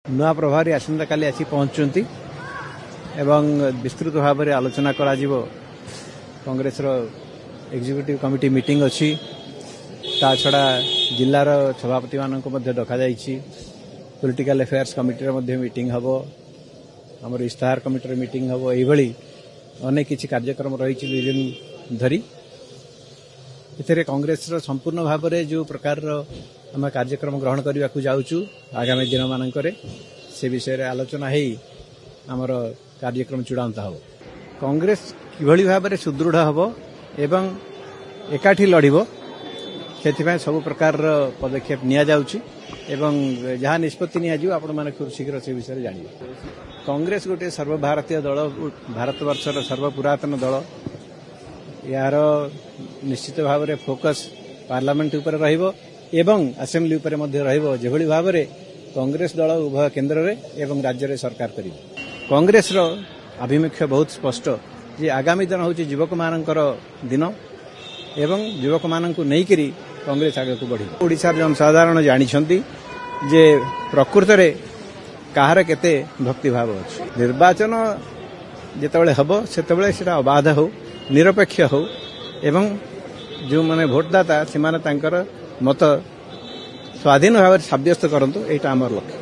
नुआ प्रभारी आसंता काली आसी पहुंचुंती एवं विस्तृत भाव में आलोचना करा जिवो। कांग्रेस रो एग्जीक्यूटिव कमिटी मीटिंग अच्छी ता छड़ा जिल्लार सभापति मानक मध्य डका जाइछि। पॉलिटिकल अफेयर्स कमिटी रो मध्य मीटिंग हबो, हमर इस्ताहार कमिटी रो मीटिंग हबो। एई भली अनेक किछि कार्यक्रम रहिछि दुई दिन धरी। एथरे कांग्रेस रो संपूर्ण भाव में जो प्रकार आम कार्यक्रम ग्रहण करने को जाऊँ आगामी दिन मानक से विषय आलोचना है आमर कार्यक्रम चूड़ांत हम। कांग्रेस किभली भाव में सुदृढ़ हम एवं एकाठी लड़ब से सब प्रकार पदक्षेप नि एवं जहाँ निष्पत्ति निजी आपण मैंने खूब शीघ्र से विषय जानिए। कांग्रेस गोटे सर्वभारतीय दल, भारतवर्षर सर्वपुरातन दल। यार निश्चित भाव में फोकस पार्लियामेंट उपर रहिबो एवं असेंबली उपर मध्य रहिबो। जेभली भाव में कांग्रेस दल उभय केन्द्र रे एवं राज्य रे सरकार करिबो। कांग्रेस रो आभिमुख्य बहुत स्पष्ट जे आगामी दिन होची युवक मानकर दिन एवं युवक माननकु नै करी कांग्रेस आगे को बढ़िबो। ओडिसा जन साधारण जानिछंती जे प्रकृत रे काहार केते भक्ति भाव अछि। निर्वाचन जेतेबेले हबो सेतेबेले सेटा अबाध हो, निरपेक्ष हो एवं जो माने भोटदाता से माने तांकर मत स्वाधीन भाव में साब्यस्त करंतु एटा हमर लक्ष्य।